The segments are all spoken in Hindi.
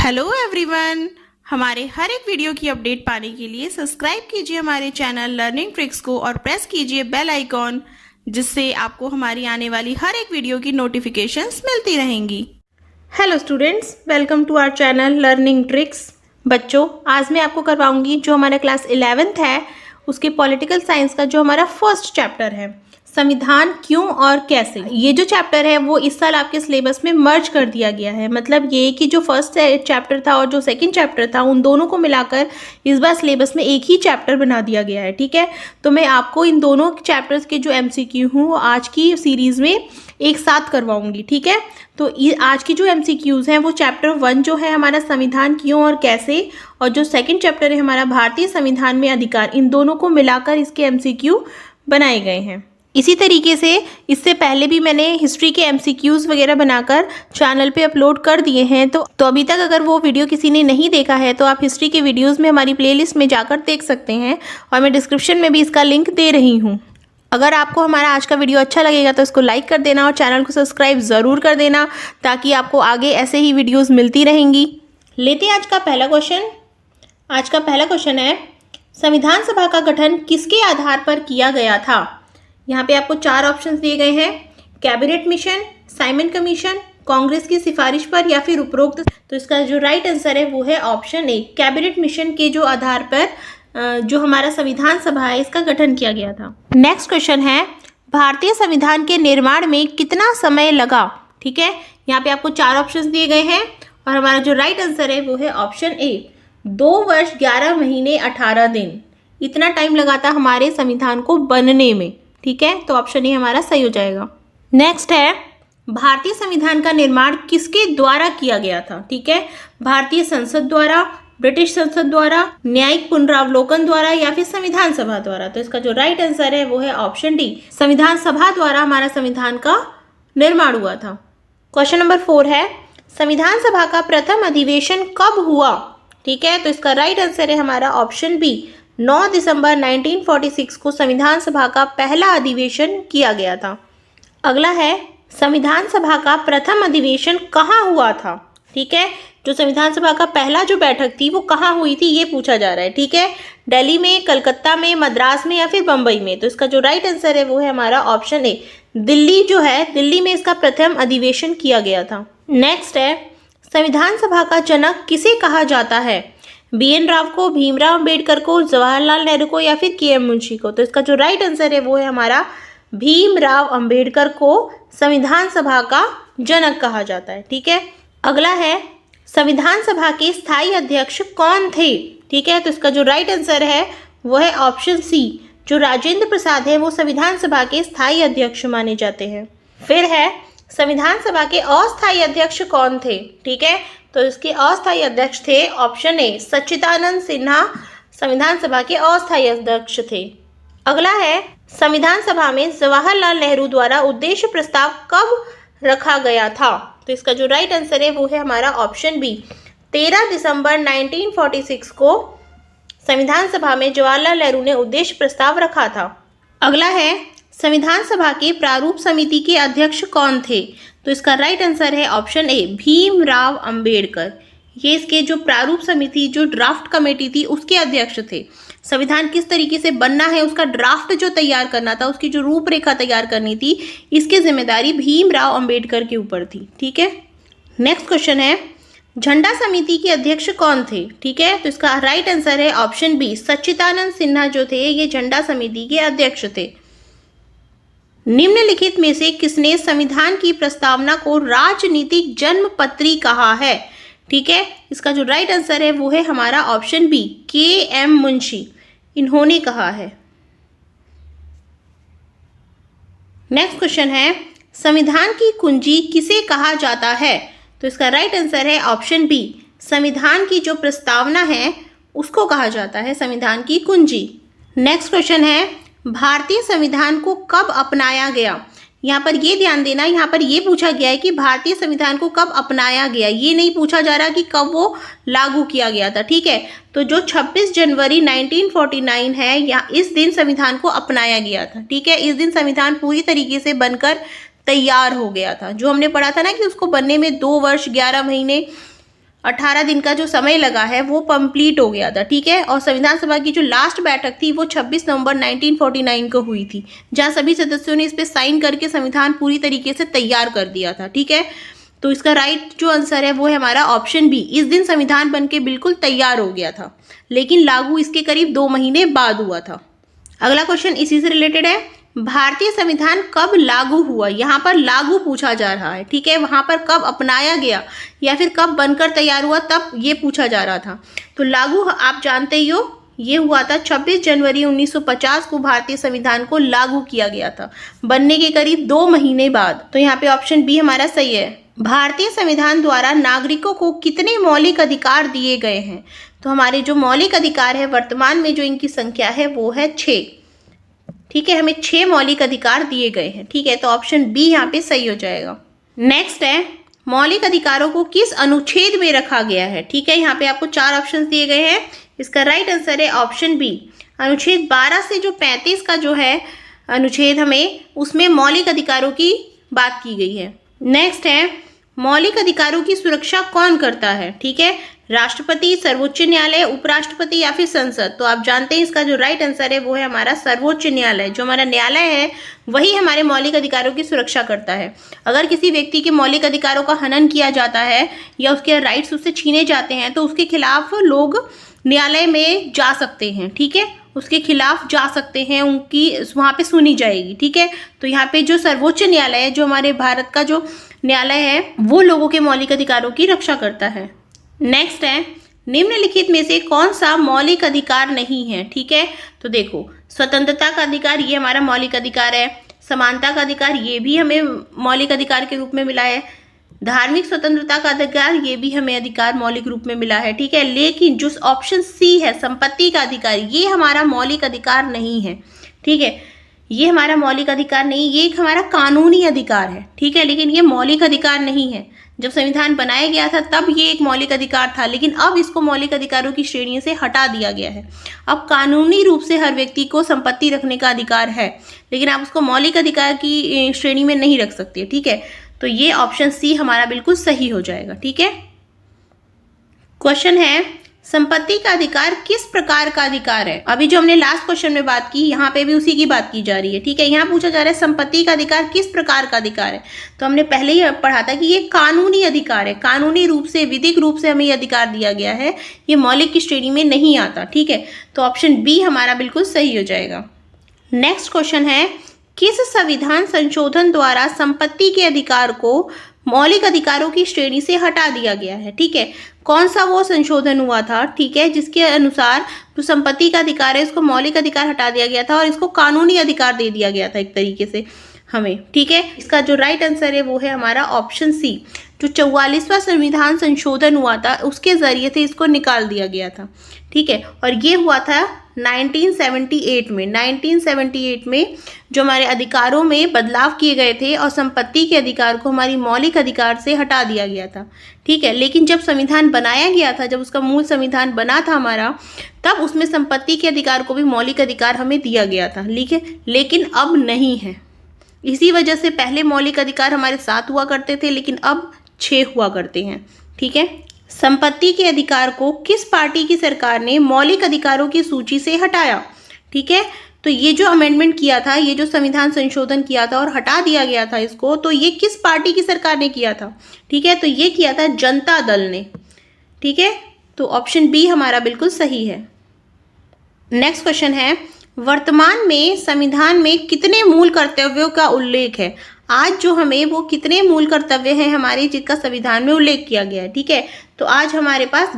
हेलो एवरीवन, हमारे हर एक वीडियो की अपडेट पाने के लिए सब्सक्राइब कीजिए हमारे चैनल लर्निंग ट्रिक्स को और प्रेस कीजिए बेल आइकॉन, जिससे आपको हमारी आने वाली हर एक वीडियो की नोटिफिकेशंस मिलती रहेंगी। Hello students, welcome to our channel learning tricks. बच्चों, आज मैं आपको करवाऊंगी जो हमारा क्लास 11th है उसके पॉलिटिकल साइंस का जो हमारा फर्स्ट चैप्टर है, संविधान क्यों और कैसे। ये जो चैप्टर है वो इस साल आपके सिलेबस में मर्ज कर दिया गया है। मतलब ये कि जो फर्स्ट चैप्टर था और जो सेकंड चैप्टर था उन दोनों को मिलाकर इस बार सिलेबस में एक ही चैप्टर बना दिया गया है। ठीक है, तो मैं आपको इन दोनों चैप्टर्स के जो MCQ हूँ वो आज की सीरीज में एक साथ करवाऊंगी। ठीक है, तो आज की जो MCQs हैं वो चैप्टर 1 जो है हमारा संविधान क्यों और कैसे, और जो सेकंड चैप्टर है हमारा भारतीय संविधान में अधिकार, इन दोनों को मिलाकर इसके MCQ बनाए गए हैं। इसी तरीके से इससे पहले भी मैंने हिस्ट्री के MCQs वगैरह बनाकर चैनल पे अपलोड कर दिए हैं। तो अभी तक अगर वो वीडियो किसी ने नहीं देखा है तो आप हिस्ट्री के वीडियोस में हमारी प्लेलिस्ट में जाकर देख सकते हैं, और मैं डिस्क्रिप्शन में भी इसका लिंक दे रही हूँ। अगर आपको हमारा आज का वीडियो अच्छा लगेगा तो इसको लाइक कर देना और चैनल को सब्सक्राइब ज़रूर कर देना, ताकि आपको आगे ऐसे ही वीडियोज़ मिलती रहेंगी। लेते हैं आज का पहला क्वेश्चन। आज का पहला क्वेश्चन है, संविधान सभा का गठन किसके आधार पर किया गया था। यहाँ पे आपको 4 ऑप्शंस दिए गए हैं, cabinet mission, Simon commission, Congress की सिफारिश पर, या फिर उपरोक्त। तो इसका जो राइट आंसर है वो है ऑप्शन ए, कैबिनेट मिशन के जो आधार पर जो हमारा संविधान सभा है इसका गठन किया गया था। नेक्स्ट क्वेश्चन है, भारतीय संविधान के निर्माण में कितना समय लगा। ठीक है, यहाँ पे आपको 4 ऑप्शंस दिए गए हैं और हमारा जो राइट आंसर है वो है ऑप्शन ए, 2 वर्ष 11 महीने 18 दिन। इतना टाइम लगा था हमारे संविधान को बनने में। ठीक है, तो ऑप्शन ए हमारा सही हो जाएगा। नेक्स्ट है, भारतीय संविधान का निर्माण किसके द्वारा किया गया था। ठीक है, भारतीय संसद द्वारा, ब्रिटिश संसद द्वारा, न्यायिक पुनरावलोकन द्वारा, या फिर संविधान सभा द्वारा। तो इसका जो राइट आंसर है वो है ऑप्शन डी, संविधान सभा द्वारा हमारा संविधान का निर्माण हुआ था। क्वेश्चन नंबर 4 है, संविधान सभा का प्रथम अधिवेशन कब हुआ। ठीक है, तो इसका राइट आंसर है हमारा ऑप्शन बी, 9 दिसंबर 1946 को संविधान सभा का पहला अधिवेशन किया गया था। अगला है, संविधान सभा का प्रथम अधिवेशन कहाँ हुआ था। ठीक है, जो संविधान सभा का पहला जो बैठक थी वो कहाँ हुई थी ये पूछा जा रहा है। ठीक है, दिल्ली में, कलकत्ता में, मद्रास में, या फिर बम्बई में। तो इसका जो राइट आंसर है वो है हमारा ऑप्शन ए, दिल्ली जो है, दिल्ली में इसका प्रथम अधिवेशन किया गया था। नेक्स्ट है, संविधान सभा का जनक किसे कहा जाता है। BN राव को, भीमराव अंबेडकर को, जवाहरलाल नेहरू को, या फिर KM मुंशी को। तो इसका जो राइट आंसर है वो है हमारा भीमराव अंबेडकर को संविधान सभा का जनक कहा जाता है। ठीक है, अगला है, संविधान सभा के स्थायी अध्यक्ष कौन थे। ठीक है, तो इसका जो राइट आंसर है वो है ऑप्शन सी, जो राजेंद्र प्रसाद है वो संविधान सभा के स्थायी अध्यक्ष माने जाते हैं। फिर है, संविधान सभा के अस्थायी अध्यक्ष कौन थे। ठीक है, तो इसके अस्थायी अध्यक्ष थे ऑप्शन ए, सच्चिदानंद सिन्हा संविधान सभा के अस्थायी अध्यक्ष थे। अगला है, संविधान सभा में जवाहरलाल नेहरू द्वारा उद्देश्य प्रस्ताव कब रखा गया था। तो इसका जो राइट आंसर है वो है हमारा ऑप्शन बी, 13 दिसंबर 1946 को संविधान सभा में जवाहरलाल नेहरू ने उद्देश्य प्रस्ताव रखा था। अगला है, संविधान सभा के प्रारूप समिति के अध्यक्ष कौन थे। तो इसका राइट आंसर है ऑप्शन ए, भीमराव अंबेडकर। ये इसके जो प्रारूप समिति, जो ड्राफ्ट कमेटी थी उसके अध्यक्ष थे। संविधान किस तरीके से बनना है उसका ड्राफ्ट जो तैयार करना था, उसकी जो रूपरेखा तैयार करनी थी, इसकी जिम्मेदारी भीमराव अंबेडकर के ऊपर थी। ठीक है, नेक्स्ट क्वेश्चन है, झंडा समिति के अध्यक्ष कौन थे। ठीक है, तो इसका राइट आंसर है ऑप्शन बी, सच्चिदानंद सिन्हा जो थे ये झंडा समिति के अध्यक्ष थे। निम्नलिखित में से किसने संविधान की प्रस्तावना को राजनीतिक जन्मपत्री कहा है। ठीक है, इसका जो राइट आंसर है वो है हमारा ऑप्शन बी, KM मुंशी, इन्होंने कहा है। नेक्स्ट क्वेश्चन है, संविधान की कुंजी किसे कहा जाता है। तो इसका राइट आंसर है ऑप्शन बी, संविधान की जो प्रस्तावना है उसको कहा जाता है संविधान की कुंजी। नेक्स्ट क्वेश्चन है, भारतीय संविधान को कब अपनाया गया। यहाँ पर ये ध्यान देना, यहाँ पर ये पूछा गया है कि भारतीय संविधान को कब अपनाया गया, ये नहीं पूछा जा रहा कि कब वो लागू किया गया था। ठीक है, तो जो 26 जनवरी 1949 है, या इस दिन संविधान को अपनाया गया था। ठीक है, इस दिन संविधान पूरी तरीके से बनकर तैयार हो गया था। जो हमने पढ़ा था ना कि उसको बनने में 2 वर्ष 11 महीने 18 दिन का जो समय लगा है वो कंप्लीट हो गया था, ठीक है। और संविधान सभा की जो लास्ट बैठक थी वो 26 नवंबर 1949 को हुई थी, जहां सभी सदस्यों ने इस पे साइन करके संविधान पूरी तरीके से तैयार कर दिया था, ठीक है। तो इसका राइट जो आंसर है वो है हमारा ऑप्शन बी। इस दिन संविधान बनके बिल्कुल तैयार हो गया था, लेकिन लागू इसके करीब 2 महीने बाद हुआ था। अगला क्वेश्चन इसी से रिलेटेड है, भारतीय संविधान कब लागू हुआ। यहाँ पर लागू पूछा जा रहा है, ठीक है। वहां पर कब अपनाया गया या फिर कब बनकर तैयार हुआ तब ये पूछा जा रहा था। तो लागू आप जानते ही हो, ये हुआ था 26 जनवरी 1950 को भारतीय संविधान को लागू किया गया था, बनने के करीब 2 महीने बाद। तो यहाँ पे ऑप्शन बी हमारा सही है। भारतीय संविधान द्वारा नागरिकों को कितने मौलिक अधिकार दिए गए हैं। तो हमारे जो मौलिक अधिकार है वर्तमान में जो इनकी संख्या है वो है 6, ठीक है। हमें 6 मौलिक अधिकार दिए गए हैं, ठीक है। तो ऑप्शन बी यहाँ पे सही हो जाएगा। नेक्स्ट है, मौलिक अधिकारों को किस अनुच्छेद में रखा गया है, ठीक है। यहाँ पे आपको 4 ऑप्शन दिए गए हैं, इसका राइट आंसर है ऑप्शन बी। अनुच्छेद 12 से जो 35 का जो है अनुच्छेद हमें उसमें मौलिक अधिकारों की बात की गई है। नेक्स्ट है, मौलिक अधिकारों की सुरक्षा कौन करता है, ठीक है। राष्ट्रपति, सर्वोच्च न्यायालय, उपराष्ट्रपति या फिर संसद। तो आप जानते हैं इसका जो राइट आंसर है वो है हमारा सर्वोच्च न्यायालय। जो हमारा न्यायालय है वही हमारे मौलिक अधिकारों की सुरक्षा करता है। अगर किसी व्यक्ति के मौलिक अधिकारों का हनन किया जाता है या उसके राइट्स उससे छीने जाते हैं तो उसके खिलाफ लोग न्यायालय में जा सकते हैं, ठीक है। उसके खिलाफ जा सकते हैं, उनकी वहाँ पे सुनी जाएगी, ठीक है। तो यहाँ पे जो सर्वोच्च न्यायालय है, जो हमारे भारत का जो न्यायालय है, वो लोगों के मौलिक अधिकारों की रक्षा करता है। नेक्स्ट है, निम्नलिखित में से कौन सा मौलिक अधिकार नहीं है, ठीक है। तो देखो, स्वतंत्रता का अधिकार ये हमारा मौलिक अधिकार है, समानता का अधिकार ये भी हमें मौलिक अधिकार के रूप में मिला है, धार्मिक स्वतंत्रता का अधिकार ये भी हमें अधिकार मौलिक रूप में मिला है, ठीक है। लेकिन जो ऑप्शन सी है संपत्ति का अधिकार, ये हमारा मौलिक अधिकार नहीं है, ठीक है। ये हमारा मौलिक अधिकार नहीं, ये एक हमारा कानूनी अधिकार है, ठीक है। लेकिन ये मौलिक अधिकार नहीं है। जब संविधान बनाया गया था तब ये एक मौलिक अधिकार था, लेकिन अब इसको मौलिक अधिकारों की श्रेणी से हटा दिया गया है। अब कानूनी रूप से हर व्यक्ति को संपत्ति रखने का अधिकार है, लेकिन आप उसको मौलिक अधिकार की श्रेणी में नहीं रख सकते, ठीक है। तो ये ऑप्शन सी हमारा बिल्कुल सही हो जाएगा, ठीक है। क्वेश्चन है, संपत्ति का अधिकार किस प्रकार का अधिकार है। अभी जो हमने लास्ट क्वेश्चन में बात की, यहाँ पे भी उसी की बात की जा रही है, ठीक है। यहाँ पूछा जा रहा है संपत्ति का अधिकार किस प्रकार का अधिकार है। तो हमने पहले ही पढ़ा था कि ये कानूनी अधिकार है, कानूनी रूप से, विधिक रूप से हमें ये अधिकार दिया गया है, ये मौलिक की श्रेणी में नहीं आता, ठीक है। तो ऑप्शन बी हमारा बिल्कुल सही हो जाएगा। नेक्स्ट क्वेश्चन है, किस संविधान संशोधन द्वारा संपत्ति के अधिकार को मौलिक अधिकारों की श्रेणी से हटा दिया गया है, ठीक है। कौन सा वो संशोधन हुआ था, ठीक है, जिसके अनुसार जो संपत्ति का अधिकार है इसको मौलिक अधिकार हटा दिया गया था और इसको कानूनी अधिकार दे दिया गया था एक तरीके से हमें, ठीक है। इसका जो राइट आंसर है वो है हमारा ऑप्शन सी। जो 44वां संविधान संशोधन हुआ था उसके जरिए से इसको निकाल दिया गया था, ठीक है। और ये हुआ था 1978 में। 1978 में जो हमारे अधिकारों में बदलाव किए गए थे और संपत्ति के अधिकार को हमारी मौलिक अधिकार से हटा दिया गया था, ठीक है। लेकिन जब संविधान बनाया गया था, जब उसका मूल संविधान बना था हमारा, तब उसमें संपत्ति के अधिकार को भी मौलिक अधिकार हमें दिया गया था, लेकिन अब नहीं है। इसी वजह से पहले मौलिक अधिकार हमारे 7 हुआ करते थे, लेकिन अब 6 हुआ करते हैं, ठीक है। संपत्ति के अधिकार को किस पार्टी की सरकार ने मौलिक अधिकारों की सूची से हटाया, ठीक है। तो ये जो अमेंडमेंट किया था, ये जो संविधान संशोधन किया था और हटा दिया गया था इसको, तो ये किस पार्टी की सरकार ने किया था, ठीक है। तो ये किया था जनता दल ने, ठीक है। तो ऑप्शन बी हमारा बिल्कुल सही है। नेक्स्ट क्वेश्चन है, वर्तमान में संविधान में कितने मूल कर्तव्यों का उल्लेख है। आज जो हमें वो कितने मूल कर्तव्य हैं हमारे जिसका संविधान में उल्लेख किया गया है, ठीक है। तो आज हमारे पास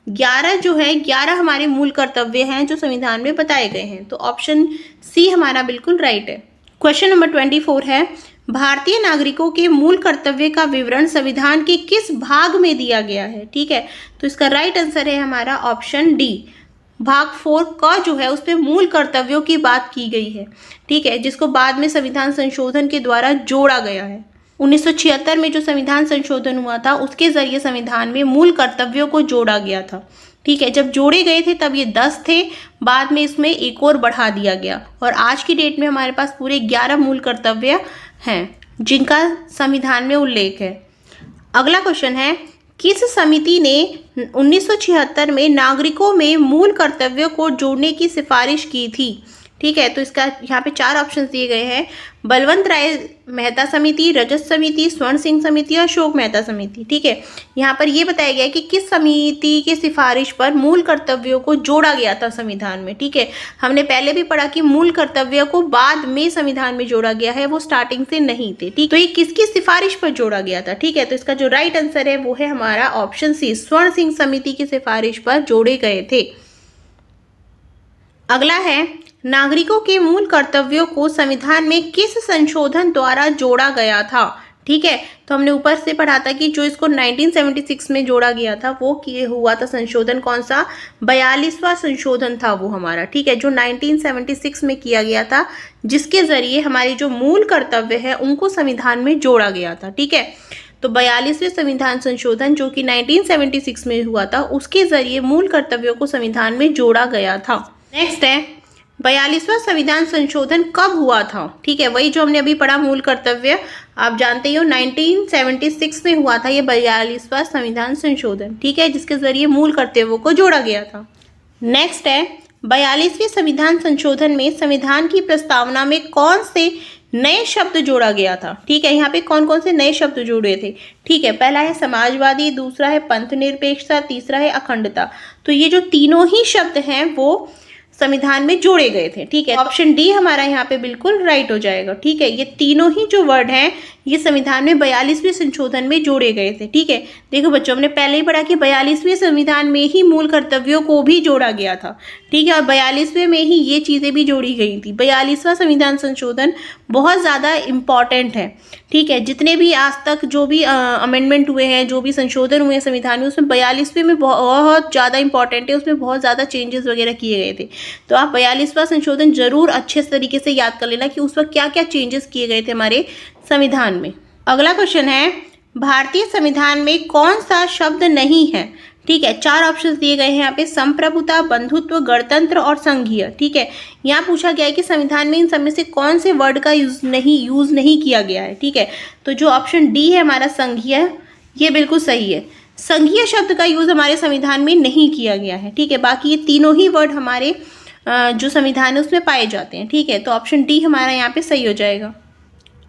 11 जो है 11 हमारे मूल कर्तव्य हैं जो संविधान में बताए गए हैं। तो ऑप्शन सी हमारा बिल्कुल राइट है। क्वेश्चन नंबर 24 है, भारतीय नागरिकों के मूल कर्तव्य का विवरण संविधान के किस भाग में दिया गया है, ठीक है। तो इसका राइट आंसर है हमारा ऑप्शन डी। भाग 4 का जो है उस पर मूल कर्तव्यों की बात की गई है, ठीक है, जिसको बाद में संविधान संशोधन के द्वारा जोड़ा गया है। 1976 में जो संविधान संशोधन हुआ था उसके जरिए संविधान में मूल कर्तव्यों को जोड़ा गया था, ठीक है। जब जोड़े गए थे तब ये 10 थे, बाद में इसमें एक और बढ़ा दिया गया और आज की डेट में हमारे पास पूरे 11 मूल कर्तव्य हैं जिनका संविधान में उल्लेख है। अगला क्वेश्चन है, किस समिति ने 1976 में नागरिकों में मूल कर्तव्यों को जोड़ने की सिफारिश की थी? ठीक है, तो इसका यहाँ पे 4 ऑप्शन दिए गए हैं। बलवंत राय मेहता समिति, रजत समिति, स्वर्ण सिंह समिति और अशोक मेहता समिति। ठीक है, यहाँ पर ये बताया गया है कि किस समिति की सिफारिश पर मूल कर्तव्यों को जोड़ा गया था संविधान में। ठीक है, हमने पहले भी पढ़ा कि मूल कर्तव्यों को बाद में संविधान में जोड़ा गया है, वो स्टार्टिंग से नहीं थे। ठीक, तो ये किसकी सिफारिश पर जोड़ा गया था? ठीक है, तो इसका जो राइट आंसर है वो है हमारा ऑप्शन सी, स्वर्ण सिंह समिति की सिफारिश पर जोड़े गए थे। अगला है, नागरिकों के मूल कर्तव्यों को संविधान में किस संशोधन द्वारा जोड़ा गया था? ठीक है, तो हमने ऊपर से पढ़ा था कि जो इसको 1976 में जोड़ा गया था वो हुआ था संशोधन कौन सा? 42वां संशोधन था वो हमारा। ठीक है, जो 1976 में किया गया था, जिसके जरिए हमारी जो मूल कर्तव्य है उनको संविधान में जोड़ा गया था। ठीक है, तो 42वें संविधान संशोधन जो कि 1976 में हुआ था, उसके जरिए मूल कर्तव्यों को संविधान में जोड़ा गया था। नेक्स्ट है, 42वां संविधान संशोधन कब हुआ था? ठीक है, वही जो हमने अभी पढ़ा मूल कर्तव्य, आप जानते हो 1976 में हुआ था ये 42वां संविधान संशोधन। ठीक है, जिसके जरिए मूल कर्तव्यों को जोड़ा गया था। नेक्स्ट है, 42वें संविधान संशोधन में संविधान की प्रस्तावना में कौन से नए शब्द जोड़ा गया था? ठीक है, यहाँ पे कौन कौन से नए शब्द जोड़े थे? ठीक है, पहला है समाजवादी, दूसरा है पंथ निरपेक्षता, तीसरा है अखंडता। तो ये जो तीनों ही शब्द हैं वो संविधान में जोड़े गए थे। ठीक है, ऑप्शन डी हमारा यहाँ पे बिल्कुल राइट हो जाएगा। ठीक है, ये तीनों ही जो वर्ड हैं ये संविधान में 42वें संशोधन में जोड़े गए थे। ठीक है, देखो बच्चों, हमने पहले ही पढ़ा कि 42वें संविधान में ही मूल कर्तव्यों को भी जोड़ा गया था। ठीक है, और 42वें में ही ये चीज़ें भी जोड़ी गई थी। 42वां संविधान संशोधन बहुत ज़्यादा इम्पॉर्टेंट है। ठीक है, जितने भी आज तक जो भी अमेंडमेंट हुए हैं, जो भी संशोधन हुए हैं संविधान में, उसमें 42वें में बहुत ज़्यादा इंपॉर्टेंट है, उसमें बहुत ज़्यादा चेंजेस वगैरह किए गए थे। तो आप 42वां संशोधन जरूर अच्छे तरीके से याद कर लेना कि उस वक्त क्या क्या चेंजेस किए गए थे हमारे संविधान में। अगला क्वेश्चन है, भारतीय संविधान में कौन सा शब्द नहीं है? ठीक है, 4 ऑप्शन दिए गए हैं यहाँ पे, संप्रभुता, बंधुत्व, गणतंत्र और संघीय। ठीक है, यहाँ पूछा गया है कि संविधान में इन सब में से कौन से वर्ड का यूज नहीं किया गया है। ठीक है, तो जो ऑप्शन डी है हमारा संघीय, ये बिल्कुल सही है। संघीय शब्द का यूज हमारे संविधान में नहीं किया गया है। ठीक है, बाकी ये तीनों ही वर्ड हमारे जो संविधान है उसमें पाए जाते हैं। ठीक है, तो ऑप्शन डी हमारा यहाँ पे सही हो जाएगा।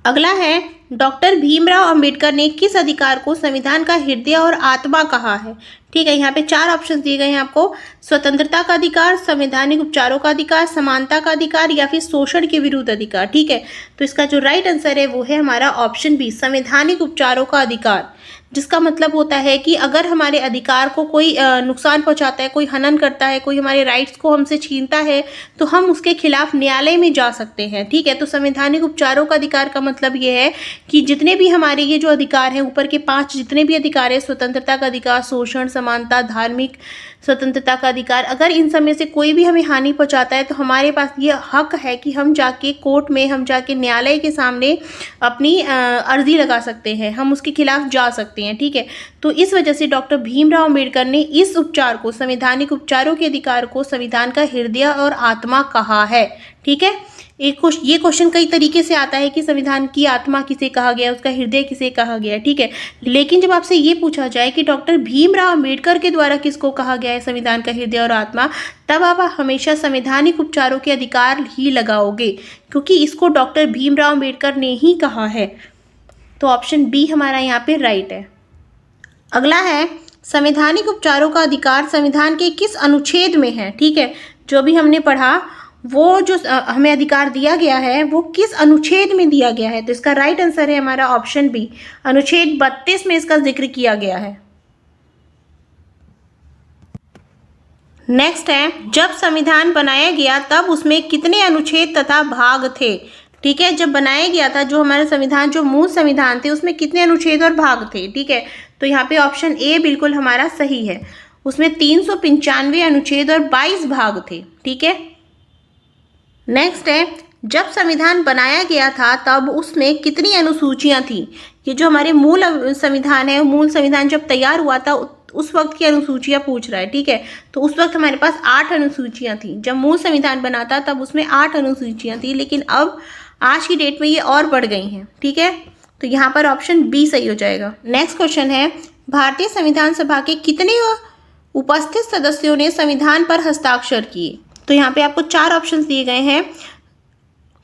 अगला है, डॉक्टर भीमराव अंबेडकर ने किस अधिकार को संविधान का हृदय और आत्मा कहा है? ठीक है, यहाँ पे 4 ऑप्शन दिए गए हैं आपको, स्वतंत्रता का अधिकार, संवैधानिक उपचारों का अधिकार, समानता का अधिकार या फिर शोषण के विरुद्ध अधिकार। ठीक है, तो इसका जो राइट आंसर है वो है हमारा ऑप्शन बी, संवैधानिक उपचारों का अधिकार, जिसका मतलब होता है कि अगर हमारे अधिकार को कोई नुकसान पहुंचाता है, कोई हनन करता है, कोई हमारे राइट्स को हमसे छीनता है, तो हम उसके खिलाफ न्यायालय में जा सकते हैं। ठीक है, तो संवैधानिक उपचारों का अधिकार का मतलब ये है कि जितने भी हमारे ये जो अधिकार हैं, ऊपर के 5 जितने भी अधिकार है, स्वतंत्रता का अधिकार, शोषण, समानता, धार्मिक स्वतंत्रता का अधिकार, अगर इन सब में से कोई भी हमें हानि पहुंचाता है तो हमारे पास ये हक है कि हम जाके कोर्ट में, हम जाके न्यायालय के सामने अपनी अर्जी लगा सकते हैं, हम उसके खिलाफ जा सकते हैं। ठीक है, तो इस वजह से डॉक्टर भीमराव अंबेडकर ने इस उपचार को, संवैधानिक उपचारों के अधिकार को संविधान का हृदय और आत्मा कहा है। ठीक है, ये क्वेश्चन कई तरीके से आता है कि संविधान की आत्मा किसे कहा गया, उसका हृदय किसे कहा गया। ठीक है, लेकिन जब आपसे ये पूछा जाए कि डॉक्टर भीमराव अंबेडकर के द्वारा किसको कहा गया है संविधान का हृदय और आत्मा, तब आप हमेशा संवैधानिक उपचारों के अधिकार ही लगाओगे, क्योंकि इसको डॉक्टर भीमराव अंबेडकर ने ही कहा है। तो ऑप्शन बी हमारा यहाँ पे राइट है। अगला है, संवैधानिक उपचारों का अधिकार संविधान के किस अनुच्छेद में है? ठीक है, जो भी हमने पढ़ा वो जो हमें अधिकार दिया गया है वो किस अनुच्छेद में दिया गया है? तो इसका राइट आंसर है हमारा ऑप्शन बी, अनुच्छेद 32 में इसका जिक्र किया गया है। नेक्स्ट है, जब संविधान बनाया गया तब उसमें कितने अनुच्छेद तथा भाग थे? ठीक है, जब बनाया गया था जो हमारा संविधान, जो मूल संविधान थे, उसमें कितने अनुच्छेद और भाग थे? ठीक है, तो यहाँ पे ऑप्शन ए बिल्कुल हमारा सही है, उसमें 395 अनुच्छेद और 22 भाग थे। ठीक है, नेक्स्ट है, जब संविधान बनाया गया था तब उसमें कितनी अनुसूचियां थी? ये जो हमारे मूल संविधान है, मूल संविधान जब तैयार हुआ था उस वक्त की अनुसूचियां पूछ रहा है। ठीक है, तो उस वक्त हमारे पास 8 अनुसूचियां थी। जब मूल संविधान बना था तब उसमें 8 अनुसूचियां थी, लेकिन अब आज की डेट में ये और बढ़ गई हैं। ठीक है, तो यहाँ पर ऑप्शन बी सही हो जाएगा। नेक्स्ट क्वेश्चन है, भारतीय संविधान सभा के कितने उपस्थित सदस्यों ने संविधान पर हस्ताक्षर किए? तो यहाँ पे आपको 4 ऑप्शंस दिए गए हैं,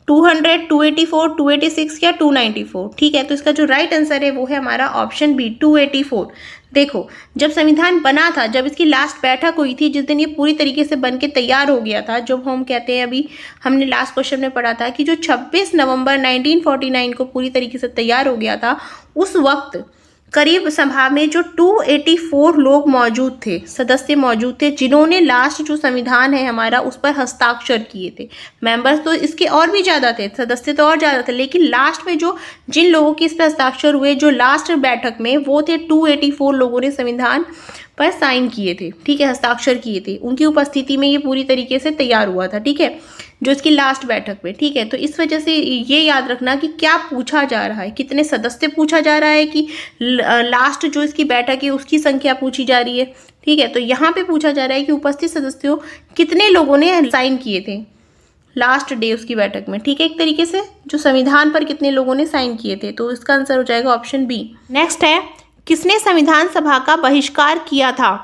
200, 284, 286 या 294। ठीक है, तो इसका जो राइट आंसर है वो है हमारा ऑप्शन बी, 284। देखो, जब संविधान बना था, जब इसकी लास्ट बैठक हुई थी, जिस दिन ये पूरी तरीके से बन के तैयार हो गया था, जब हम कहते हैं, अभी हमने लास्ट क्वेश्चन में पढ़ा था कि जो 26 नवंबर 1949 को पूरी तरीके से तैयार हो गया था, उस वक्त करीब सभा में जो 284 लोग मौजूद थे, सदस्य मौजूद थे, जिन्होंने लास्ट जो संविधान है हमारा उस पर हस्ताक्षर किए थे। मेंबर्स तो इसके और भी ज़्यादा थे, सदस्य तो और ज़्यादा थे, लेकिन लास्ट में जो जिन लोगों के इस पर हस्ताक्षर हुए जो लास्ट बैठक में, वो थे 284 लोगों ने संविधान पर साइन किए थे। ठीक है, हस्ताक्षर किए थे, उनकी उपस्थिति में ये पूरी तरीके से तैयार हुआ था। ठीक है, जो इसकी लास्ट बैठक में। ठीक है, तो इस वजह से ये याद रखना कि क्या पूछा जा रहा है, कितने सदस्य पूछा जा रहा है कि लास्ट जो इसकी बैठक है उसकी संख्या पूछी जा रही है। ठीक है, तो यहाँ पे पूछा जा रहा है कि उपस्थित सदस्यों कितने लोगों ने साइन किए थे लास्ट डे उसकी बैठक में। ठीक है, एक तरीके से जो संविधान पर कितने लोगों ने साइन किए थे, तो इसका आंसर हो जाएगा ऑप्शन बी। नेक्स्ट है, किसने संविधान सभा का बहिष्कार किया था?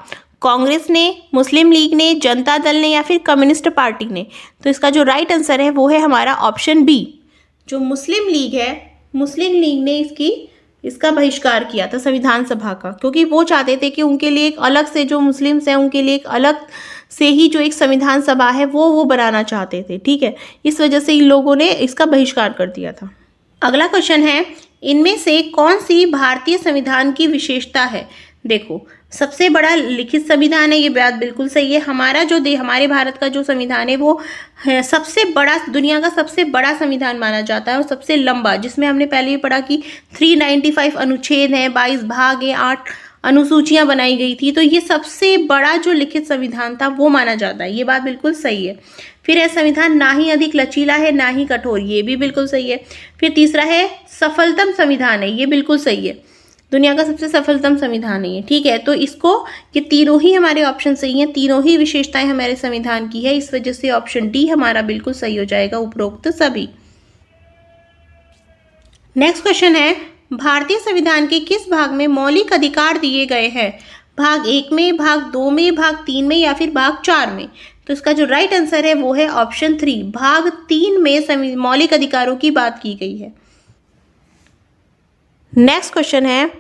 कांग्रेस ने, मुस्लिम लीग ने, जनता दल ने या फिर कम्युनिस्ट पार्टी ने? तो इसका जो राइट आंसर है वो है हमारा ऑप्शन बी। जो मुस्लिम लीग है, मुस्लिम लीग ने इसका बहिष्कार किया था संविधान सभा का, क्योंकि वो चाहते थे कि उनके लिए एक अलग से, जो मुस्लिम्स हैं उनके लिए एक अलग से ही जो एक संविधान सभा है वो बनाना चाहते थे। ठीक है, इस वजह से इन लोगों ने इसका बहिष्कार कर दिया था। अगला क्वेश्चन है, इनमें से कौन सी भारतीय संविधान की विशेषता है? देखो, सबसे बड़ा लिखित संविधान है, ये बात बिल्कुल सही है। हमारे भारत का जो संविधान है वो सबसे बड़ा, दुनिया का सबसे बड़ा संविधान माना जाता है और सबसे लंबा, जिसमें हमने पहले भी पढ़ा कि 395 अनुच्छेद हैं, 22 भाग हैं, 8 अनुसूचियां बनाई गई थी। तो ये सबसे बड़ा जो लिखित संविधान था वो माना जाता है, ये बात बिल्कुल सही है। फिर है संविधान ना ही अधिक लचीला है ना ही कठोर, ये भी बिल्कुल सही है। फिर तीसरा है सफलतम संविधान है, ये बिल्कुल सही है, दुनिया का सबसे सफलतम संविधान है ये। ठीक है, तो ये तीनों ही हमारे ऑप्शन सही हैं, तीनों ही विशेषताएं हमारे संविधान की है, इस वजह से ऑप्शन डी हमारा बिल्कुल सही हो जाएगा, उपरोक्त सभी। नेक्स्ट क्वेश्चन है, भारतीय संविधान के किस भाग में मौलिक अधिकार दिए गए हैं? भाग 1 में, भाग 2 में, भाग 3 में या फिर भाग 4 में? तो इसका जो राइट आंसर है वो है ऑप्शन 3, भाग 3 में मौलिक अधिकारों की बात की गई है। नेक्स्ट क्वेश्चन है,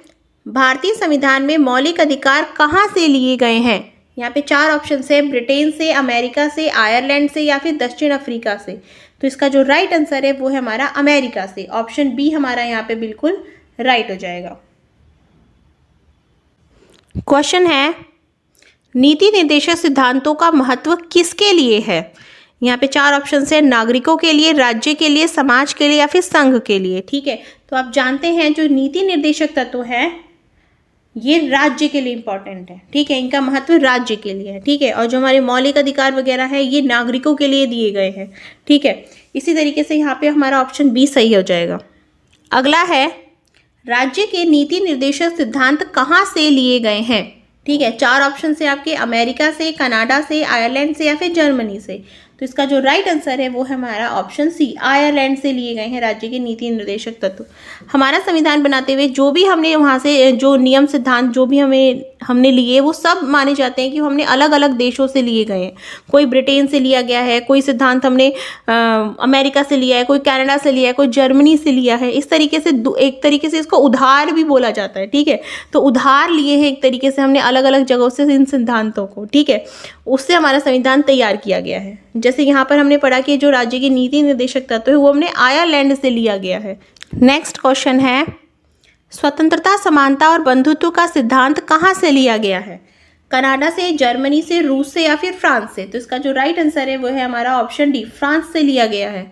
भारतीय संविधान में मौलिक अधिकार कहाँ से लिए गए हैं? यहाँ पे 4 ऑप्शन है, ब्रिटेन से, अमेरिका से, आयरलैंड से या फिर दक्षिण अफ्रीका से। तो इसका जो राइट आंसर है वो है हमारा अमेरिका से, ऑप्शन बी हमारा यहाँ पे बिल्कुल राइट हो जाएगा। क्वेश्चन है, नीति निर्देशक सिद्धांतों का महत्व किसके लिए है? यहाँ पे 4 ऑप्शन है, नागरिकों के लिए, राज्य के लिए, समाज के लिए या फिर संघ के लिए। ठीक है, तो आप जानते हैं जो नीति निर्देशक तत्व है ये राज्य के लिए इंपॉर्टेंट है। ठीक है, इनका महत्व राज्य के लिए है। ठीक है, और जो हमारे मौलिक अधिकार वगैरह है ये नागरिकों के लिए दिए गए हैं। ठीक है, इसी तरीके से यहाँ पे हमारा ऑप्शन बी सही हो जाएगा। अगला है, राज्य के नीति निर्देशक सिद्धांत कहाँ से लिए गए हैं? ठीक है, 4 ऑप्शन है आपके, अमेरिका से, कनाडा से, आयरलैंड से या फिर जर्मनी से। तो इसका जो राइट आंसर है वो है हमारा ऑप्शन सी, आयरलैंड से लिए गए हैं राज्य के नीति निर्देशक तत्व। हमारा संविधान बनाते हुए जो भी हमने वहाँ से जो नियम सिद्धांत जो भी हमने लिए वो सब माने जाते हैं कि हमने अलग अलग देशों से लिए गए हैं। कोई ब्रिटेन से लिया गया है, कोई सिद्धांत हमने अमेरिका से लिया है, कोई कनाडा से लिया है, कोई जर्मनी से लिया है। इस तरीके से एक तरीके से इसको उधार भी बोला जाता है। ठीक है, तो उधार लिए हैं एक तरीके से हमने अलग अलग जगहों से इन सिद्धांतों को। ठीक है, उससे हमारा संविधान तैयार किया गया है। जैसे यहाँ पर हमने पढ़ा कि जो राज्य की नीति निर्देशक तत्व है वो हमने आयरलैंड से लिया गया है। नेक्स्ट क्वेश्चन है, स्वतंत्रता, समानता और बंधुत्व का सिद्धांत कहाँ से लिया गया है? कनाडा से, जर्मनी से, रूस से या फिर फ्रांस से? तो इसका जो राइट आंसर है वो है हमारा ऑप्शन डी, फ्रांस से लिया गया है।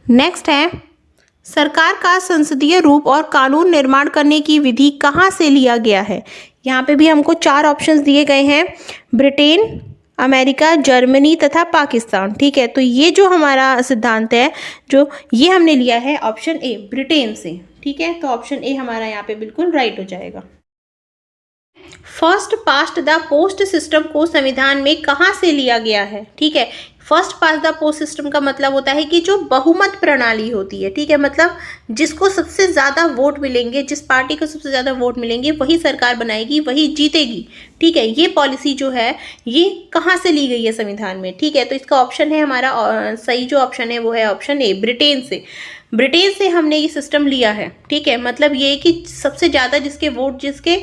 नेक्स्ट है, सरकार का संसदीय रूप और कानून निर्माण करने की विधि कहाँ से लिया गया है? यहाँ पे भी हमको 4 ऑप्शंस दिए गए हैं, ब्रिटेन, अमेरिका, जर्मनी तथा पाकिस्तान। ठीक है, तो ये जो हमारा सिद्धांत है जो ये हमने लिया है ऑप्शन ए, ब्रिटेन से। ठीक है, तो ऑप्शन ए हमारा यहाँ पे बिल्कुल राइट हो जाएगा। First past the post system को संविधान में कहाँ से लिया गया है? ठीक है, first pass the post system का मतलब होता है कि जो बहुमत प्रणाली होती है, ठीक है, मतलब जिसको सबसे ज़्यादा वोट मिलेंगे, जिस पार्टी को सबसे ज़्यादा वोट मिलेंगे वही सरकार बनाएगी, वही जीतेगी, ठीक है। ये पॉलिसी जो है ये कहाँ से ली गई है संविधान में, ठीक है। तो इसका ऑप्शन है हमारा सही जो ऑप्शन है वो है ऑप्शन ए, ब्रिटेन से। ब्रिटेन से हमने ये सिस्टम लिया है, ठीक है। मतलब ये कि सबसे ज़्यादा जिसके वोट, जिसके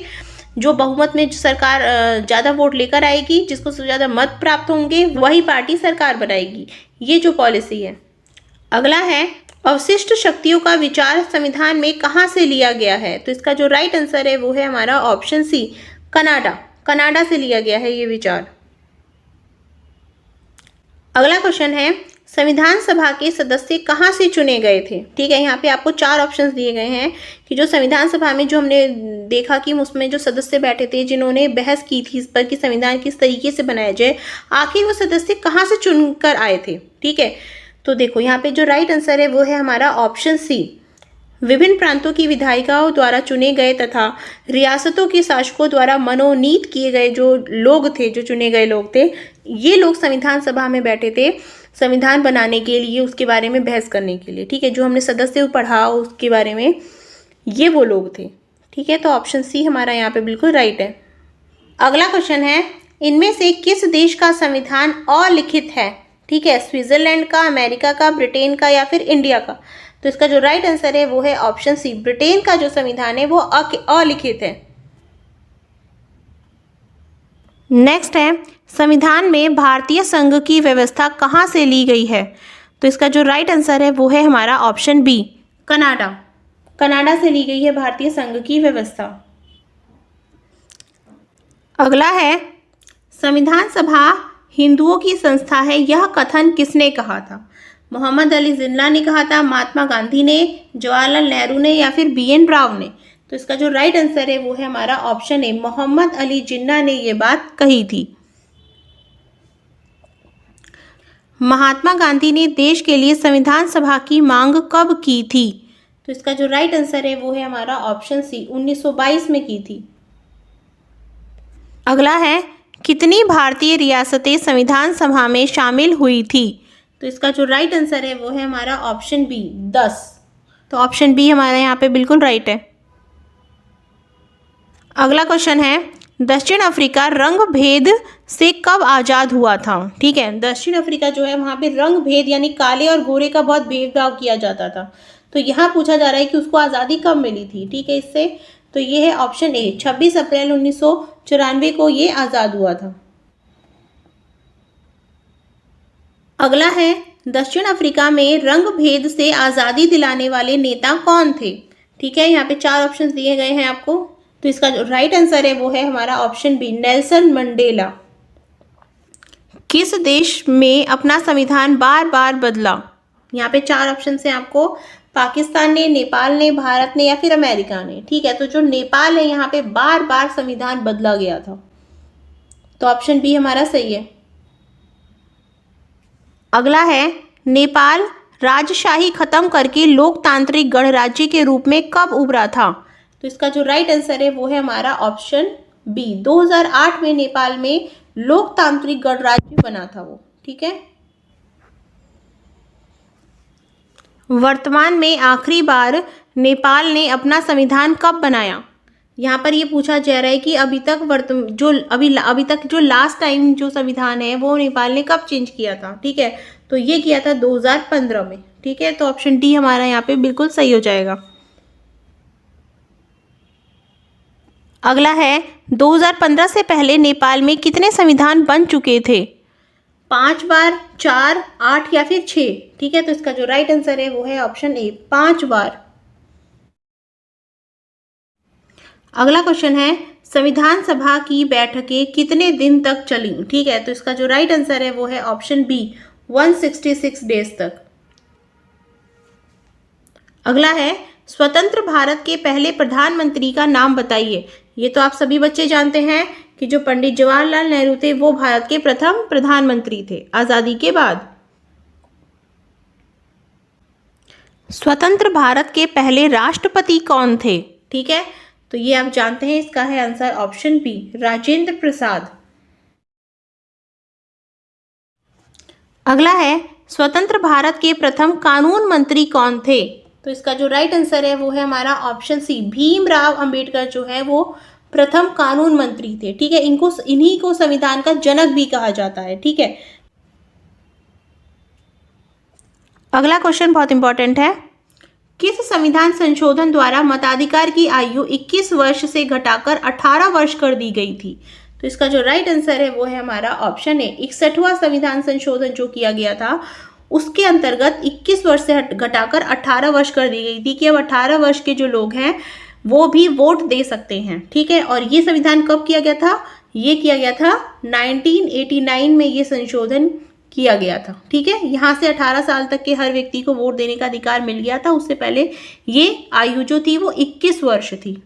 जो बहुमत में जो सरकार ज़्यादा वोट लेकर आएगी, जिसको सबसे ज़्यादा मत प्राप्त होंगे वही पार्टी सरकार बनाएगी, ये जो पॉलिसी है। अगला है अवशिष्ट शक्तियों का विचार संविधान में कहाँ से लिया गया है। तो इसका जो राइट आंसर है वो है हमारा ऑप्शन सी, कनाडा। कनाडा से लिया गया है ये विचार। अगला क्वेश्चन है संविधान सभा के सदस्य कहाँ से चुने गए थे, ठीक है। यहाँ पे आपको 4 ऑप्शंस दिए गए हैं कि जो संविधान सभा में जो हमने देखा कि उसमें जो सदस्य बैठे थे जिन्होंने बहस की थी इस पर कि संविधान किस तरीके से बनाया जाए, आखिर वो सदस्य कहाँ से चुनकर आए थे, ठीक है। तो देखो यहाँ पे जो राइट आंसर है वो है हमारा ऑप्शन सी, विभिन्न प्रांतों की विधायिकाओं द्वारा चुने गए तथा रियासतों के शासकों द्वारा मनोनीत किए गए जो लोग थे, जो चुने गए लोग थे, ये लोग संविधान सभा में बैठे थे संविधान बनाने के लिए, उसके बारे में बहस करने के लिए, ठीक है। जो हमने सदस्य पढ़ा उसके बारे में, ये वो लोग थे, ठीक है। तो ऑप्शन सी हमारा यहाँ पे बिल्कुल राइट है। अगला क्वेश्चन है इनमें से किस देश का संविधान अलिखित है, ठीक है। स्विट्जरलैंड का, अमेरिका का, ब्रिटेन का या फिर इंडिया का। तो इसका जो राइट आंसर है वो है ऑप्शन सी, ब्रिटेन का जो संविधान है वो अलिखित है। नेक्स्ट है संविधान में भारतीय संघ की व्यवस्था कहाँ से ली गई है। तो इसका जो राइट आंसर है वो है हमारा ऑप्शन बी, कनाडा। कनाडा से ली गई है भारतीय संघ की व्यवस्था। अगला है संविधान सभा हिंदुओं की संस्था है, यह कथन किसने कहा था। मोहम्मद अली जिन्ना ने कहा था, महात्मा गांधी ने, जवाहरलाल नेहरू ने या फिर BN राव ने। तो इसका जो राइट आंसर है वो है हमारा ऑप्शन ए, मोहम्मद अली जिन्ना ने ये बात कही थी। महात्मा गांधी ने देश के लिए संविधान सभा की मांग कब की थी। तो इसका जो राइट आंसर है वो है हमारा ऑप्शन सी, 1922 में की थी। अगला है कितनी भारतीय रियासतें संविधान सभा में शामिल हुई थी। तो इसका जो राइट आंसर है वो है हमारा ऑप्शन बी, 10। तो ऑप्शन बी हमारा यहाँ पे बिल्कुल राइट है। अगला क्वेश्चन है दक्षिण अफ्रीका रंग भेद से कब आज़ाद हुआ था, ठीक है। दक्षिण अफ्रीका जो है वहाँ पे रंग भेद यानी काले और गोरे का बहुत भेदभाव किया जाता था। तो यहाँ पूछा जा रहा है कि उसको आज़ादी कब मिली थी, ठीक है। इससे तो ये है ऑप्शन ए, 26 अप्रैल 1994 को ये आज़ाद हुआ था। अगला है दक्षिण अफ्रीका में रंग भेद से आज़ादी दिलाने वाले नेता कौन थे, ठीक है। यहाँ पे 4 ऑप्शन दिए गए हैं आपको। तो इसका जो राइट आंसर है वो है हमारा ऑप्शन बी, नेल्सन मंडेला। किस देश में अपना संविधान बार बार बदला। यहाँ पे 4 ऑप्शन है आपको, पाकिस्तान ने, नेपाल ने, भारत ने या फिर अमेरिका ने, ठीक है। तो जो नेपाल है यहाँ पे बार बार संविधान बदला गया था। तो ऑप्शन बी हमारा सही है। अगला है नेपाल राजशाही खत्म करके लोकतांत्रिक गणराज्य के रूप में कब उभरा था। तो इसका जो राइट आंसर है वो है हमारा ऑप्शन बी, 2008 में नेपाल में लोकतांत्रिक गणराज्य बना था वो, ठीक है। वर्तमान में आखिरी बार नेपाल ने अपना संविधान कब बनाया। यहाँ पर ये पूछा जा रहा है कि अभी तक जो लास्ट टाइम जो संविधान है वो नेपाल ने कब चेंज किया था, ठीक है। तो ये किया था 2015 में, ठीक है। तो ऑप्शन डी हमारा यहाँ पे बिल्कुल सही हो जाएगा। अगला है 2015 से पहले नेपाल में कितने संविधान बन चुके थे। 5 बार, 4, 8 या फिर 6, ठीक है। तो इसका जो राइट आंसर है वो है ऑप्शन ए, 5 बार। अगला क्वेश्चन है संविधान सभा की बैठकें कितने दिन तक चली, ठीक है। तो इसका जो राइट आंसर है वो है ऑप्शन बी, 166 डेज तक। अगला है स्वतंत्र भारत के पहले प्रधानमंत्री का नाम बताइए। ये तो आप सभी बच्चे जानते हैं कि जो पंडित जवाहरलाल नेहरू थे वो भारत के प्रथम प्रधानमंत्री थे आजादी के बाद। स्वतंत्र भारत के पहले राष्ट्रपति कौन थे, ठीक है। तो ये आप जानते हैं, इसका है answer option B, Rajendra Prasad. अगला है, स्वतंत्र भारत के प्रथम कानून मंत्री कौन थे? तो इसका जो राइट आंसर है वो है हमारा ऑप्शन सी, भीमराव अंबेडकर जो है वो प्रथम कानून मंत्री थे। ठीक है, इन्हीं को संविधान का जनक भी कहा जाता है। ठीक है, अगला क्वेश्चन बहुत इंपॉर्टेंट है, किस संविधान संशोधन द्वारा मताधिकार की आयु 21 वर्ष से घटाकर 18 वर्ष कर दी गई थी? तो इसका जो राइट आंसर है वो है हमारा ऑप्शन ए, 61वां संविधान संशोधन जो किया गया था उसके अंतर्गत 21 वर्ष से घटाकर 18 वर्ष कर दी गई थी कि अब 18 वर्ष के जो लोग हैं वो भी वोट दे सकते हैं। ठीक है, और ये संविधान कब किया गया था? ये किया गया था 1989 में ये संशोधन किया गया था। ठीक है, यहाँ से 18 साल तक के हर व्यक्ति को वोट देने का अधिकार मिल गया था। उससे पहले ये आयु जो थी वो 21 वर्ष थी।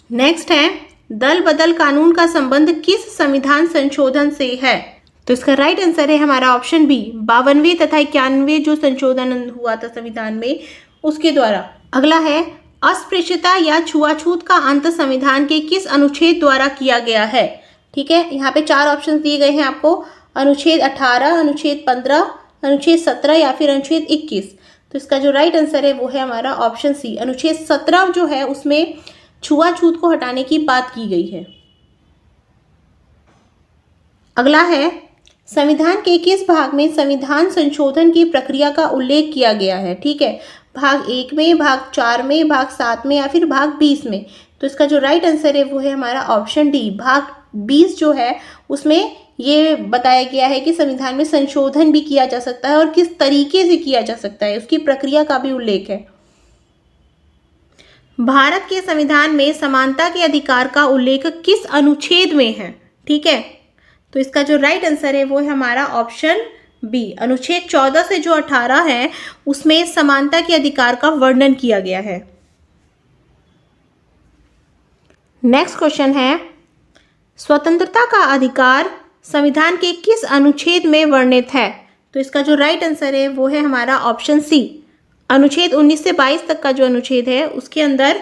नेक्स्ट है, दल बदल कानून का संबंध किस संविधान संशोधन से है? तो इसका राइट आंसर है हमारा ऑप्शन बी, 52वें तथा 91वें जो संशोधन हुआ था संविधान में उसके द्वारा। अगला है, अस्पृश्यता या छुआछूत का अंत संविधान के किस अनुच्छेद द्वारा किया गया है? ठीक है, यहाँ पे 4 ऑप्शन दिए गए हैं आपको, अनुच्छेद 18, अनुच्छेद 15, अनुच्छेद 17 या फिर अनुच्छेद 21। तो इसका जो राइट आंसर है वो है हमारा ऑप्शन सी, अनुच्छेद 17 जो है उसमें छुआछूत को हटाने की बात की गई है। अगला है, संविधान के किस भाग में संविधान संशोधन की प्रक्रिया का उल्लेख किया गया है? ठीक है, भाग 1 में, भाग 4 में, भाग 7 में या फिर भाग 20 में? तो इसका जो राइट आंसर है वो है हमारा ऑप्शन डी, भाग 20 जो है उसमें ये बताया गया है कि संविधान में संशोधन भी किया जा सकता है और किस तरीके से किया जा सकता है, उसकी प्रक्रिया का भी उल्लेख है। भारत के संविधान में समानता के अधिकार का उल्लेख किस अनुच्छेद में है? ठीक है, तो इसका जो राइट आंसर है वो है हमारा ऑप्शन बी, अनुच्छेद 14 से जो 18 है उसमें समानता के अधिकार का वर्णन किया गया है। नेक्स्ट क्वेश्चन है, स्वतंत्रता का अधिकार संविधान के किस अनुच्छेद में वर्णित है? तो इसका जो राइट आंसर है वो है हमारा ऑप्शन सी, अनुच्छेद 19 से 22 तक का जो अनुच्छेद है उसके अंदर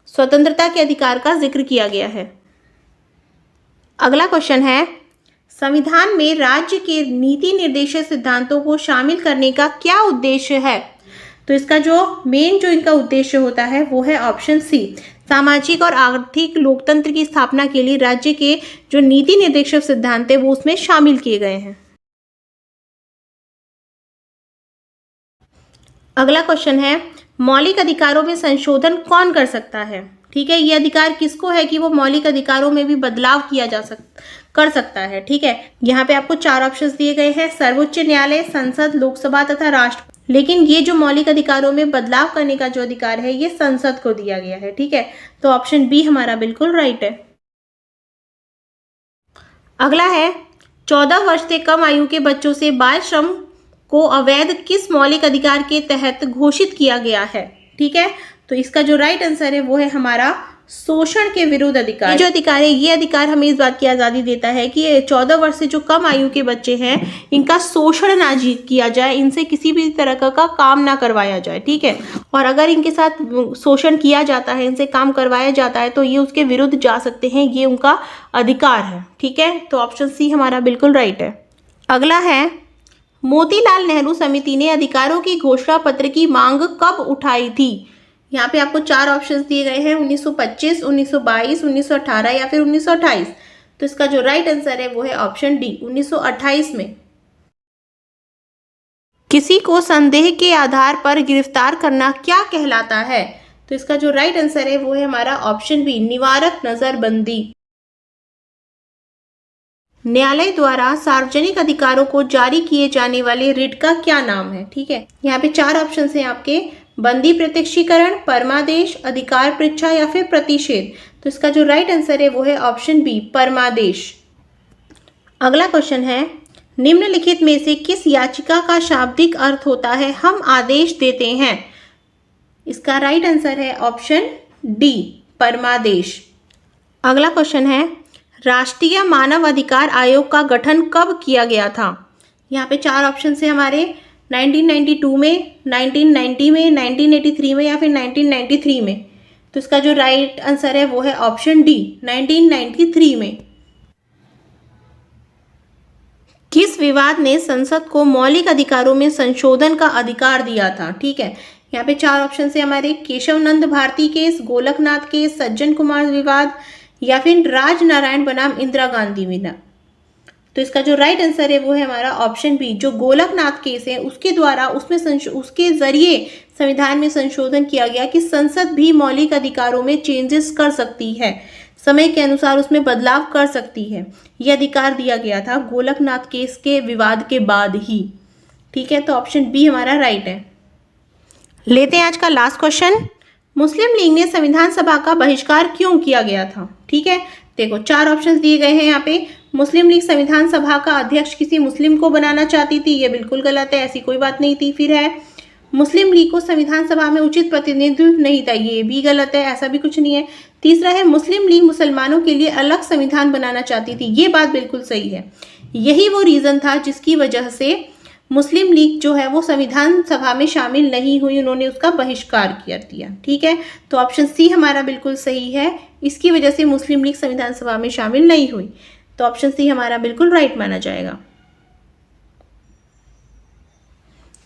स्वतंत्रता के अधिकार का जिक्र किया गया है। अगला क्वेश्चन है, संविधान में राज्य के नीति निर्देशक सिद्धांतों को शामिल करने का क्या उद्देश्य है? तो इसका जो मेन जो इनका उद्देश्य होता है वो है ऑप्शन सी, सामाजिक और आर्थिक लोकतंत्र की स्थापना के लिए राज्य के जो नीति निर्देशक सिद्धांत है वो उसमें शामिल किए गए हैं। अगला क्वेश्चन है, मौलिक अधिकारों में संशोधन कौन कर सकता है? ठीक है, ये अधिकार किसको है कि वो मौलिक अधिकारों में भी बदलाव कर सकता है। ठीक है, यहाँ पे आपको 4 ऑप्शंस दिए गए हैं, सर्वोच्च न्यायालय, संसद, लोकसभा तथा राष्ट्र। लेकिन ये जो मौलिक अधिकारों में बदलाव करने का जो अधिकार है ये संसद को दिया गया है। ठीक है, तो ऑप्शन बी हमारा बिल्कुल राइट है। अगला है, 14 वर्ष से कम आयु के बच्चों से बाल श्रम को अवैध किस मौलिक अधिकार के तहत घोषित किया गया है? ठीक है, तो इसका जो राइट आंसर है वो है हमारा शोषण के विरुद्ध अधिकार। ये जो अधिकार है ये अधिकार हमें इस बात की आज़ादी देता है कि 14 वर्ष से जो कम आयु के बच्चे हैं इनका शोषण ना किया जाए, इनसे किसी भी तरह का काम ना करवाया जाए। ठीक है, और अगर इनके साथ शोषण किया जाता है, इनसे काम करवाया जाता है तो ये उसके विरुद्ध जा सकते हैं, ये उनका अधिकार है। ठीक है, तो ऑप्शन सी हमारा बिल्कुल राइट है। अगला है, मोतीलाल नेहरू समिति ने अधिकारों की घोषणा पत्र की मांग कब उठाई थी? यहाँ पे आपको 4 ऑप्शंस दिए गए हैं, 1925, 1922, 1918 या फिर 1928। तो इसका जो राइट आंसर है वो है ऑप्शन डी, 1928 में। किसी को संदेह के आधार पर गिरफ्तार करना क्या कहलाता है? तो इसका जो राइट आंसर है वो है हमारा ऑप्शन बी, निवारक नजरबंदी। न्यायालय द्वारा सार्वजनिक अधिकारों को जारी किए जाने वाले रिट का क्या नाम है? ठीक है, यहाँ पे 4 ऑप्शन हैं आपके, बंदी प्रत्यक्षीकरण, परमादेश, अधिकार परीक्षा या फिर प्रतिषेध। तो इसका जो राइट आंसर है वो है ऑप्शन बी, परमादेश। अगला क्वेश्चन है, निम्नलिखित में से किस याचिका का शाब्दिक अर्थ होता है हम आदेश देते हैं? इसका राइट आंसर है ऑप्शन डी, परमादेश। अगला क्वेश्चन है, राष्ट्रीय मानव अधिकार आयोग का गठन कब किया गया था? यहाँ पे 4 ऑप्शन है हमारे, 1992 में, 1990 में, 1983 में या फिर 1993 में। तो इसका जो राइट आंसर है वो है ऑप्शन डी, 1993 में। किस विवाद ने संसद को मौलिक अधिकारों में संशोधन का अधिकार दिया था? ठीक है, यहाँ पे 4 ऑप्शन है हमारे, केशव नंद भारती केस, गोलकनाथ केस, सज्जन कुमार विवाद या फिर राजनारायण बनाम इंदिरा गांधी विवाद। तो इसका जो राइट आंसर है वो है हमारा ऑप्शन बी, जो गोलकनाथ केस है उसके द्वारा उसके जरिए संविधान में संशोधन किया गया कि संसद भी मौलिक अधिकारों में चेंजेस कर सकती है, समय के अनुसार उसमें बदलाव कर सकती है। यह अधिकार दिया गया था गोलकनाथ केस के विवाद के बाद ही। ठीक है, तो ऑप्शन बी हमारा राइट है। लेते हैं आज का लास्ट क्वेश्चन। मुस्लिम लीग ने संविधान सभा का बहिष्कार क्यों किया गया था? ठीक है, देखो 4 ऑप्शंस दिए गए हैं यहाँ पे। मुस्लिम लीग संविधान सभा का अध्यक्ष किसी मुस्लिम को बनाना चाहती थी, ये बिल्कुल गलत है, ऐसी कोई बात नहीं थी। फिर है मुस्लिम लीग को संविधान सभा में उचित प्रतिनिधित्व नहीं था, ये भी गलत है, ऐसा भी कुछ नहीं है। तीसरा है मुस्लिम लीग मुसलमानों के लिए अलग संविधान बनाना चाहती थी, ये बात बिल्कुल सही है। यही वो रीजन था जिसकी वजह से मुस्लिम लीग जो है वो संविधान सभा में शामिल नहीं हुई, उन्होंने उसका बहिष्कार कर दिया। ठीक है, तो ऑप्शन सी हमारा बिल्कुल सही है, इसकी वजह से मुस्लिम लीग संविधान सभा में शामिल नहीं हुई। तो ऑप्शन सी हमारा बिल्कुल राइट माना जाएगा।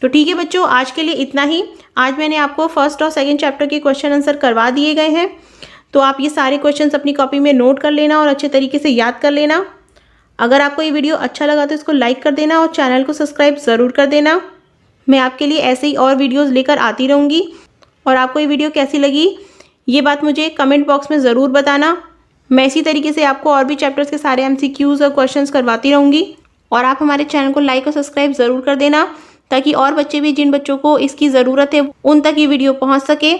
तो ठीक है बच्चों, आज के लिए इतना ही। आज मैंने आपको फर्स्ट और सेकंड चैप्टर के क्वेश्चन आंसर करवा दिए गए हैं, तो आप ये सारे क्वेश्चंस अपनी कॉपी में नोट कर लेना और अच्छे तरीके से याद कर लेना। अगर आपको ये वीडियो अच्छा लगा तो इसको लाइक कर देना और चैनल को सब्सक्राइब ज़रूर कर देना। मैं आपके लिए ऐसे ही और वीडियोस लेकर आती रहूँगी, और आपको ये वीडियो कैसी लगी ये बात मुझे कमेंट बॉक्स में ज़रूर बताना। मैं इसी तरीके से आपको और भी चैप्टर्स के सारे MCQs और क्वेश्चंस करवाती रहूँगी, और आप हमारे चैनल को लाइक और सब्सक्राइब ज़रूर कर देना, ताकि और बच्चे भी, जिन बच्चों को इसकी ज़रूरत है, उन तक ये वीडियो पहुँच सके।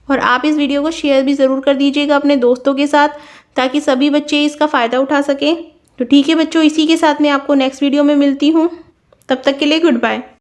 और आप इस वीडियो को शेयर भी ज़रूर कर दीजिएगा अपने दोस्तों के साथ, ताकि सभी बच्चे इसका फ़ायदा उठा सकें। तो ठीक है बच्चों, इसी के साथ मैं आपको नेक्स्ट वीडियो में मिलती हूँ। तब तक के लिए गुड बाय।